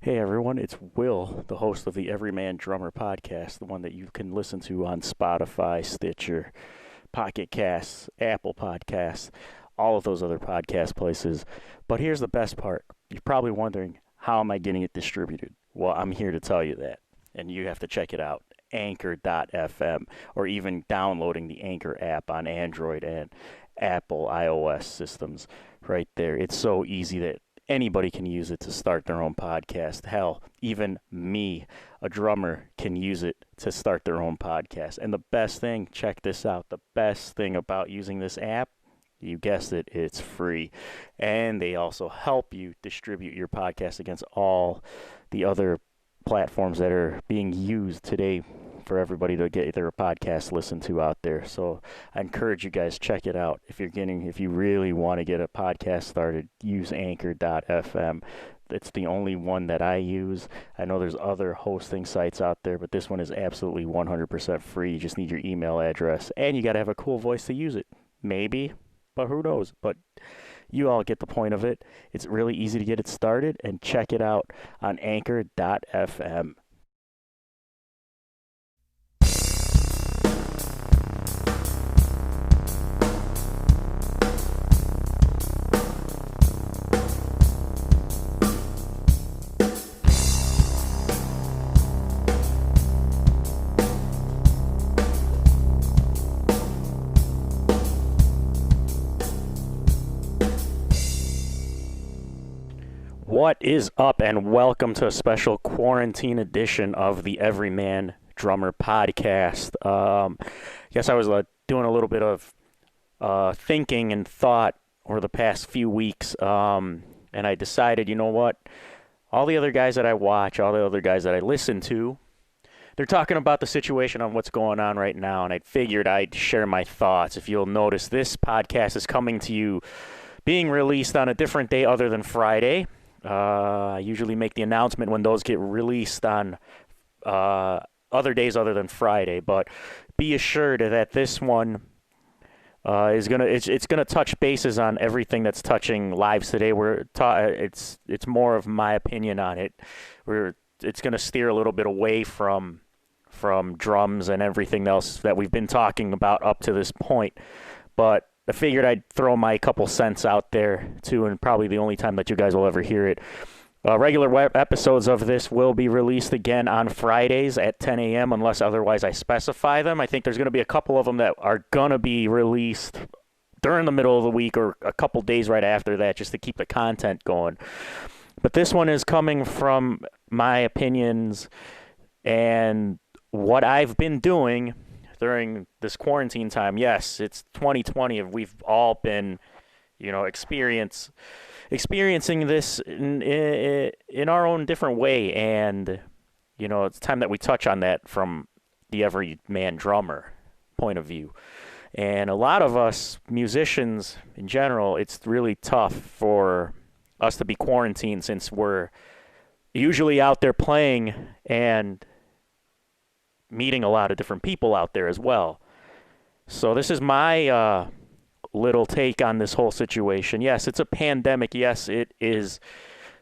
Hey everyone, it's Will, the host of the Everyman Drummer podcast, the one that you can listen to on Spotify, Stitcher, Pocket Casts, Apple Podcasts, all of those other podcast places. But here's the best part. You're probably wondering, how am I getting it distributed? Well, I'm here to tell you that, and you have to check it out. Anchor.fm, or even downloading the Anchor app on Android and Apple iOS systems right there. It's so easy that anybody can use it to start their own podcast. Hell, even me, a drummer, can use it to start their own podcast. And the best thing, check this out, the best thing about using this app, you guessed it, it's free. And they also help you distribute your podcast against all the other platforms that are being used today for everybody to get their podcast listened to out there. So I encourage you guys, check it out. If you really want to get a podcast started, use Anchor.fm. It's the only one that I use. I know there's other hosting sites out there, but this one is absolutely 100% free. You just need your email address, and you got to have a cool voice to use it. Maybe, but who knows? But you all get the point of it. It's really easy to get it started, and check it out on Anchor.fm. What is up, and welcome to a special quarantine edition of the Everyman Drummer podcast. Guess I was doing a little bit of thinking and thought over the past few weeks, and I decided, you know what? All the other guys that I watch, all the other guys that I listen to, they're talking about the situation on what's going on right now, and I figured I'd share my thoughts. If you'll notice, this podcast is coming to you being released on a different day other than Friday. I usually make the announcement when those get released on other days other than Friday, but be assured that this one is gonna touch bases on everything that's touching lives today. It's more of my opinion on it. It's gonna steer a little bit away from drums and everything else that we've been talking about up to this point, but I figured I'd throw my couple cents out there, too, and probably the only time that you guys will ever hear it. Regular episodes of this will be released again on Fridays at 10 a.m. unless otherwise I specify them. I think there's going to be a couple of them that are going to be released during the middle of the week or a couple days right after that, just to keep the content going. But this one is coming from my opinions and what I've been doing during this quarantine time. Yes, it's 2020, and we've all been, experiencing this in our own different way, and it's time that we touch on that from the everyman drummer point of view. And a lot of us musicians in general, it's really tough for us to be quarantined since we're usually out there playing and meeting a lot of different people out there as well. So this is my little take on this whole situation. Yes, it's a pandemic. Yes, it is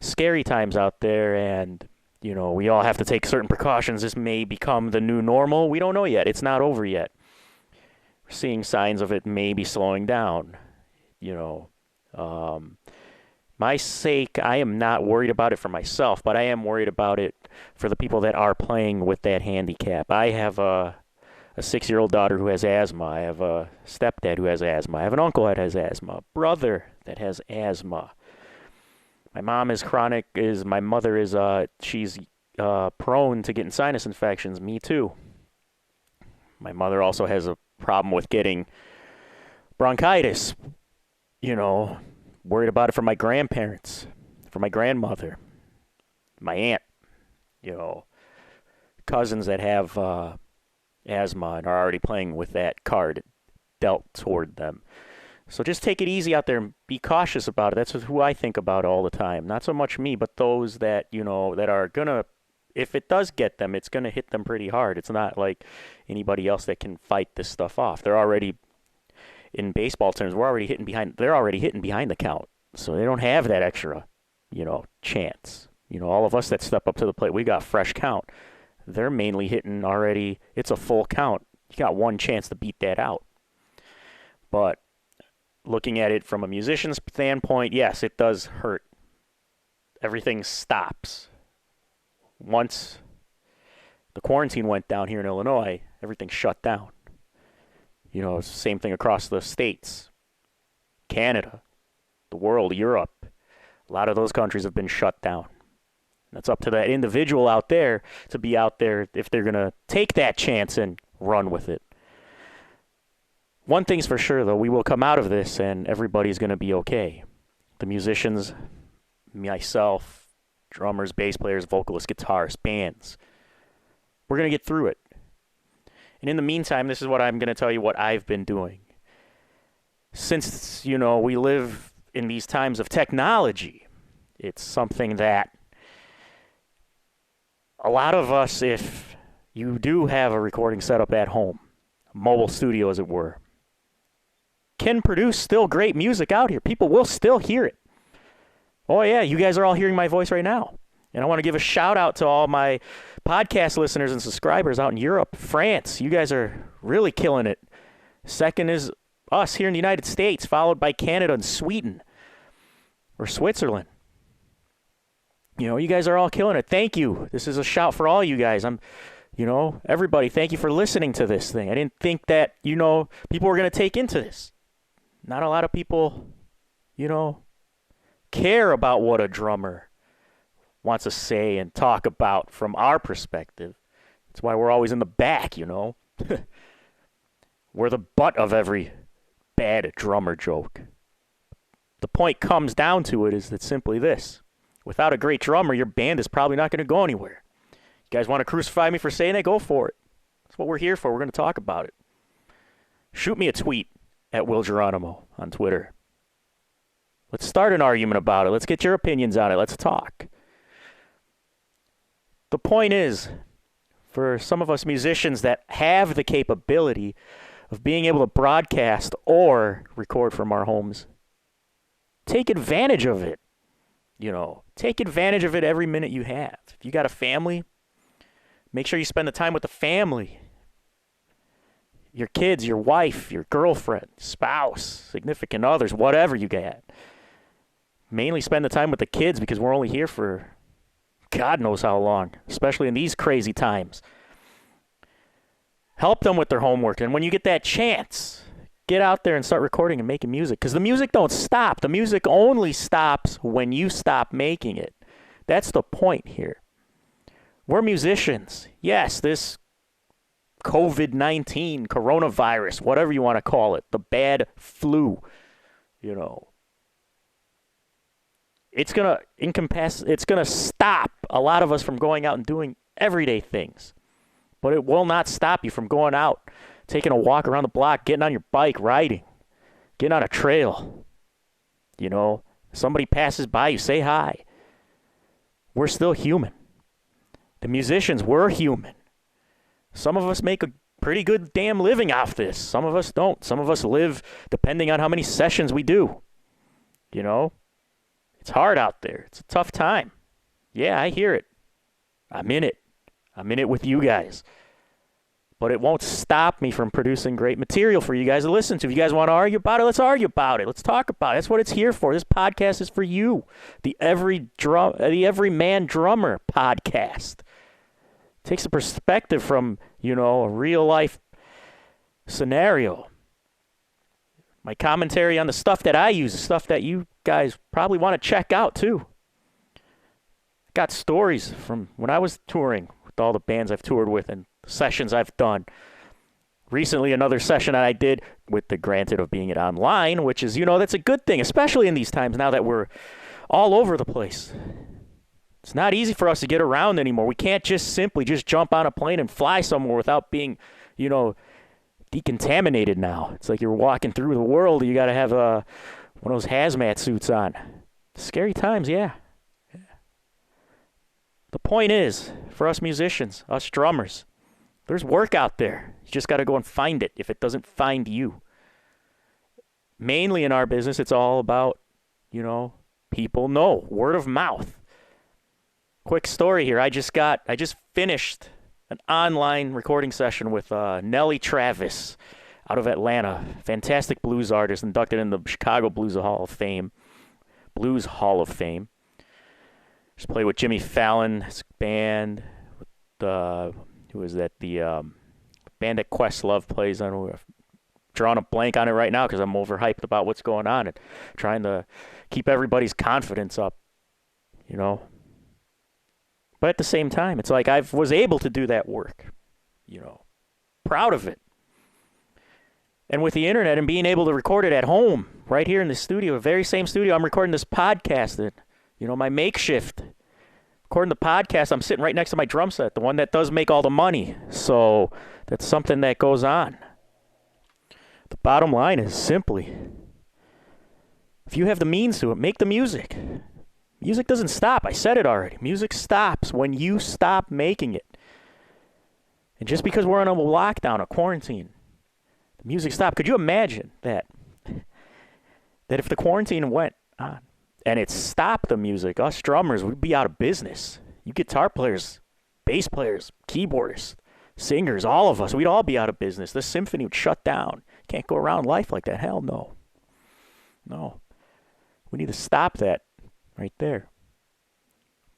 scary times out there, and we all have to take certain precautions. This may become the new normal. We don't know yet. It's not over yet. We're seeing signs of it maybe slowing down. My sake, I am not worried about it for myself, but I am worried about it for the people that are playing with that handicap. I have a 6-year-old daughter who has asthma. I have a stepdad who has asthma. I have an uncle that has asthma, a brother that has asthma. My mom is chronic. My mother is she's prone to getting sinus infections. Me too. My mother also has a problem with getting bronchitis. Worried about it for my grandparents, for my grandmother, my aunt, cousins that have asthma and are already playing with that card dealt toward them. So just take it easy out there and be cautious about it. That's who I think about all the time. Not so much me, but those that, that are going to, if it does get them, it's going to hit them pretty hard. It's not like anybody else that can fight this stuff off. They're already, in baseball terms, they're already hitting behind the count. So they don't have that extra, chance. All of us that step up to the plate, we got fresh count. They're mainly hitting already. It's a full count. You got one chance to beat that out. But looking at it from a musician's standpoint, yes, it does hurt. Everything stops. Once the quarantine went down here in Illinois, everything shut down. It's the same thing across the states, Canada, the world, Europe. A lot of those countries have been shut down. That's up to that individual out there to be out there if they're going to take that chance and run with it. One thing's for sure, though, we will come out of this and everybody's going to be okay. The musicians, myself, drummers, bass players, vocalists, guitarists, bands. We're going to get through it. And in the meantime, this is what I'm going to tell you what I've been doing. Since, we live in these times of technology, it's something that a lot of us, if you do have a recording setup at home, mobile studio as it were, can produce still great music out here. People will still hear it. Oh yeah, you guys are all hearing my voice right now. And I want to give a shout out to all my podcast listeners and subscribers out in Europe, France. You guys are really killing it. Second is us here in the United States, followed by Canada and Sweden or Switzerland. You guys are all killing it. Thank you. This is a shout for all you guys. Everybody, thank you for listening to this thing. I didn't think that, people were going to take into this. Not a lot of people, care about what a drummer wants to say and talk about from our perspective. That's why we're always in the back, We're the butt of every bad drummer joke. The point comes down to it is that simply this. Without a great drummer, your band is probably not going to go anywhere. You guys want to crucify me for saying that? Go for it. That's what we're here for. We're going to talk about it. Shoot me a tweet at Will Geronimo on Twitter. Let's start an argument about it. Let's get your opinions on it. Let's talk. The point is, for some of us musicians that have the capability of being able to broadcast or record from our homes, take advantage of it. Take advantage of it every minute you have. If you got a family, make sure you spend the time with the family. Your kids, your wife, your girlfriend, spouse, significant others, whatever you got. Mainly spend the time with the kids because we're only here for God knows how long, especially in these crazy times. Help them with their homework. And when you get that chance, get out there and start recording and making music. Because the music don't stop. The music only stops when you stop making it. That's the point here. We're musicians. Yes, this COVID-19, coronavirus, whatever you want to call it, the bad flu, it's going to encompass, it's going to stop a lot of us from going out and doing everyday things. But it will not stop you from going out, taking a walk around the block, getting on your bike, riding, getting on a trail. Somebody passes by, you say hi. We're still human. The musicians, we're human. Some of us make a pretty good damn living off this. Some of us don't. Some of us live depending on how many sessions we do. It's hard out there. It's a tough time. Yeah, I hear it. I'm in it. I'm in it with you guys. But it won't stop me from producing great material for you guys to listen to. If you guys want to argue about it, let's argue about it. Let's talk about it. That's what it's here for. This podcast is for you. The Everyman Drummer podcast. Takes a perspective from, a real life scenario. My commentary on the stuff that I use, the stuff that you guys probably want to check out too. Got stories from when I was touring with all the bands I've toured with and sessions I've done. Recently, another session that I did with the granted of being it online, which is, that's a good thing, especially in these times now that we're all over the place. It's not easy for us to get around anymore. We can't just simply just jump on a plane and fly somewhere without being, decontaminated now. It's like you're walking through the world. You got to have one of those hazmat suits on. Scary times, yeah. The point is, for us musicians, us drummers, there's work out there. You just got to go and find it if it doesn't find you. Mainly in our business, it's all about, people know, word of mouth. Quick story here. I just finished an online recording session with Nellie Travis out of Atlanta. Fantastic blues artist, inducted in the Chicago Blues Hall of Fame. Blues Hall of Fame. Just played with Jimmy Fallon's band. With who is that? The band that Questlove plays on. I'm drawing a blank on it right now because I'm overhyped about what's going on and trying to keep everybody's confidence up, you know. But at the same time, it's like I was able to do that work, you know. Proud of it. And with the internet and being able to record it at home, right here in the studio, the very same studio I'm recording this podcast in, you know, my makeshift. Recording the podcast, I'm sitting right next to my drum set, the one that does make all the money. So that's something that goes on. The bottom line is simply, if you have the means to it, make the music. Music doesn't stop. I said it already. Music stops when you stop making it. And just because we're on a lockdown, a quarantine, the music stopped. Could you imagine that? That if the quarantine went on and it stopped the music, us drummers would be out of business. You guitar players, bass players, keyboardists, singers, all of us, we'd all be out of business. The symphony would shut down. Can't go around life like that. Hell no. No. We need to stop that right there.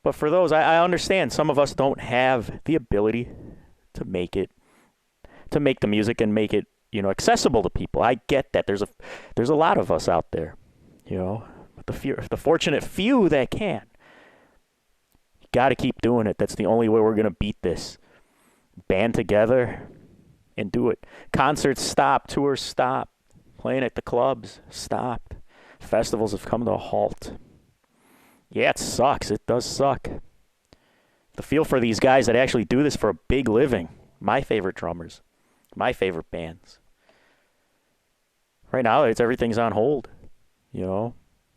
But for those, I understand some of us don't have the ability to make the music and make it, you know, accessible to people. I get that. There's a lot of us out there, you know, but the fortunate few that can. You got to keep doing it. That's the only way we're going to beat this. Band together and do it. Concerts stopped, tours stopped, playing at the clubs stopped. Festivals have come to a halt. Yeah, it sucks. It does suck. The feel for these guys that actually do this for a big living. My favorite drummers. My favorite bands. Right now, everything's on hold, you know,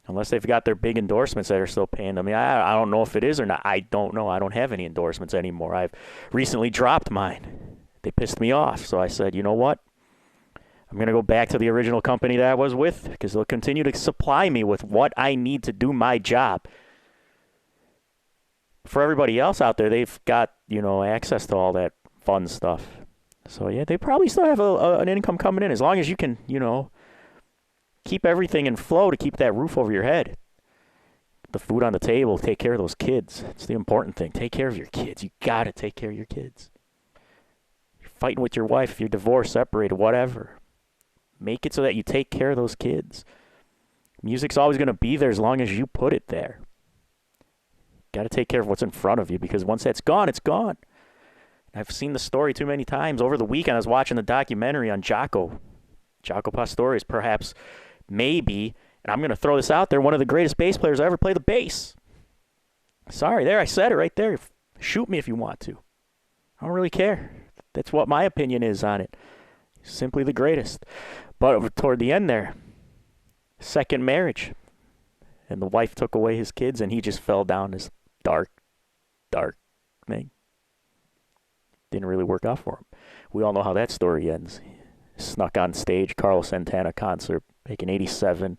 unless they've got their big endorsements that are still paying them. I don't know if it is or not. I don't know. I don't have any endorsements anymore. I've recently dropped mine. They pissed me off, so I said, you know what? I'm going to go back to the original company that I was with because they'll continue to supply me with what I need to do my job. For everybody else out there, they've got, you know, access to all that fun stuff. So, yeah, they probably still have an income coming in as long as you can, you know, keep everything in flow to keep that roof over your head. The food on the table, take care of those kids. It's the important thing. Take care of your kids. You got to take care of your kids. You're fighting with your wife, if you're divorced, separated, whatever. Make it so that you take care of those kids. Music's always going to be there as long as you put it there. Got to take care of what's in front of you because once that's gone, it's gone. I've seen the story too many times. Over the weekend, I was watching the documentary on Jaco Pastorius, perhaps, maybe, and I'm going to throw this out there, one of the greatest bass players I ever played the bass. Sorry, there, I said it right there. Shoot me if you want to. I don't really care. That's what my opinion is on it. Simply the greatest. But toward the end there, second marriage, and the wife took away his kids, and he just fell down this dark thing. Didn't really work out for him. We all know how that story ends. Snuck on stage, Carlos Santana concert back in '87.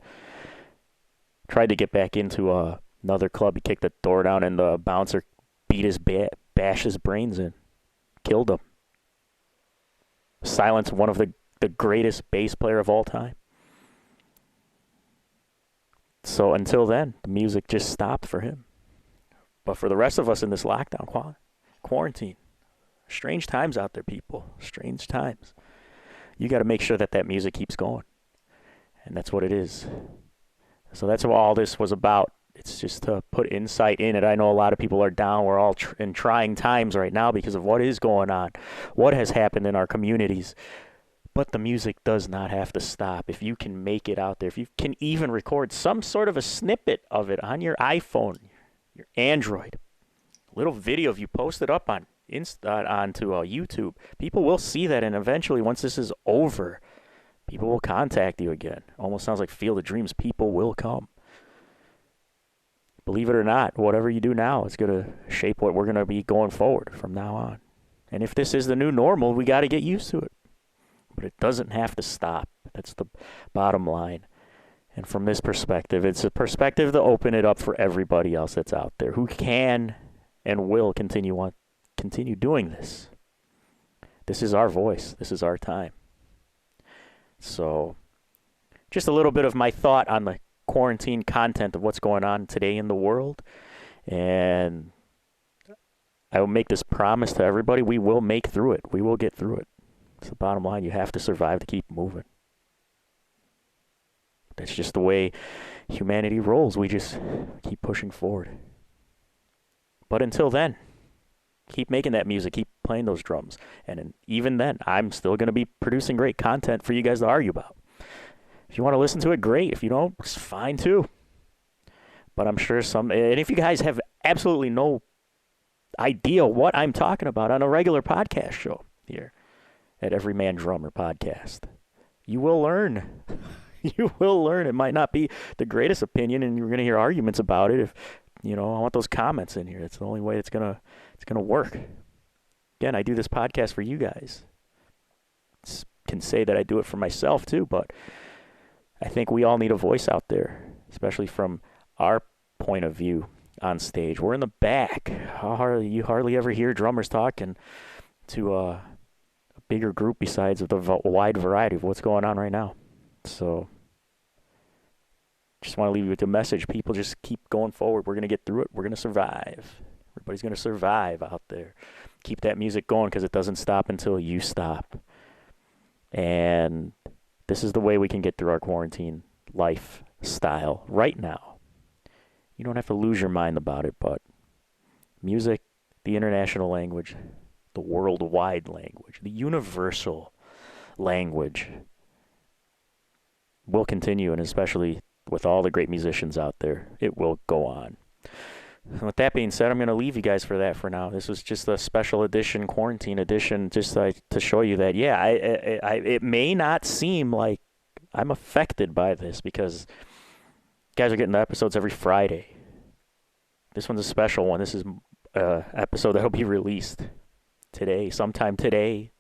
Tried to get back into another club. He kicked the door down, and the bouncer bashed his brains in. Killed him. Silenced one of the greatest bass player of all time. So until then, the music just stopped for him. But for the rest of us in this lockdown, quarantine, strange times out there, people. Strange times. You got to make sure that music keeps going. And that's what it is. So that's what all this was about. It's just to put insight in it. I know a lot of people are down. We're all in trying times right now because of what is going on, what has happened in our communities. But the music does not have to stop. If you can make it out there, if you can even record some sort of a snippet of it on your iPhone, your Android, a little video of you post it up on onto YouTube, people will see that, and eventually, once this is over, people will contact you again. Almost sounds like Field of Dreams. People will come. Believe it or not, whatever you do now is going to shape what we're going to be going forward from now on. And if this is the new normal, we got to get used to it. But it doesn't have to stop. That's the bottom line. And from this perspective, it's a perspective to open it up for everybody else that's out there who can and will continue doing this. This is our voice. This is our time. So, just a little bit of my thought on the quarantine content of what's going on today in the world. And I will make this promise to everybody. We will make through it. We will get through it. It's the bottom line. You have to survive to keep moving. That's just the way humanity rolls. We just keep pushing forward. But until then, keep making that music. Keep playing those drums. And even then, I'm still going to be producing great content for you guys to argue about. If you want to listen to it, great. If you don't, it's fine too. But I'm sure and if you guys have absolutely no idea what I'm talking about on a regular podcast show here at Every Man Drummer Podcast, you will learn. You will learn. It might not be the greatest opinion, and you're going to hear arguments about it. If I want those comments in here. It's the only way it's gonna work. Again, I do this podcast for you guys. Can say that I do it for myself too, but I think we all need a voice out there, especially from our point of view on stage. We're in the back. You hardly ever hear drummers talking to a bigger group besides the wide variety of what's going on right now. So just want to leave you with a message. People, just keep going forward. We're going to get through it. We're going to survive. Everybody's going to survive out there. Keep that music going, because it doesn't stop until you stop. And this is the way we can get through our quarantine lifestyle right now. You don't have to lose your mind about it, but music, the international language, the worldwide language, the universal language will continue, and especially with all the great musicians out there, it will go on. And with that being said, I'm going to leave you guys for that for now. This was just a special edition, quarantine edition, just to show you that, yeah, it may not seem like I'm affected by this, because guys are getting the episodes every Friday. This one's a special one. This is an episode that will be released today, sometime today,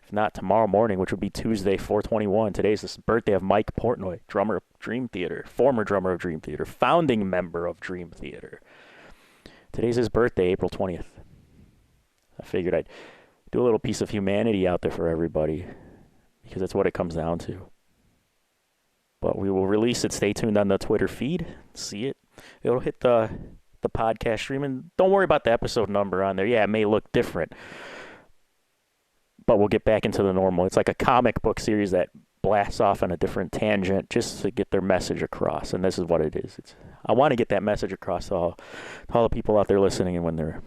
if not tomorrow morning, which would be Tuesday, 4/21. Today's the birthday of Mike Portnoy, drummer of Dream Theater, former drummer of Dream Theater, founding member of Dream Theater. Today's his birthday, April 20th. I figured I'd do a little piece of humanity out there for everybody, because that's what it comes down to. But we will release it. Stay tuned on the Twitter feed. See it. It'll hit the podcast stream. And don't worry about the episode number on there. Yeah, it may look different, but we'll get back into the normal. It's like a comic book series that blasts off on a different tangent just to get their message across. And this is what it is. I want to get that message across to all the people out there listening. And when they're,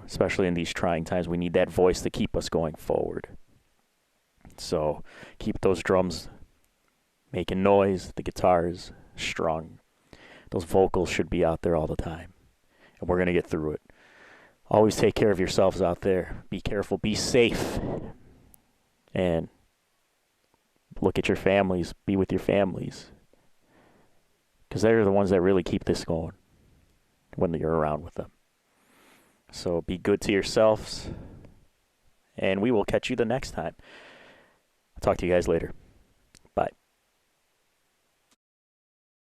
especially in these trying times, we need that voice to keep us going forward. So keep those drums making noise, the guitars strung. Those vocals should be out there all the time. And we're going to get through it. Always take care of yourselves out there. Be careful. Be safe. And look at your families. Be with your families. Because they're the ones that really keep this going when you're around with them. So be good to yourselves. And we will catch you the next time. I'll talk to you guys later.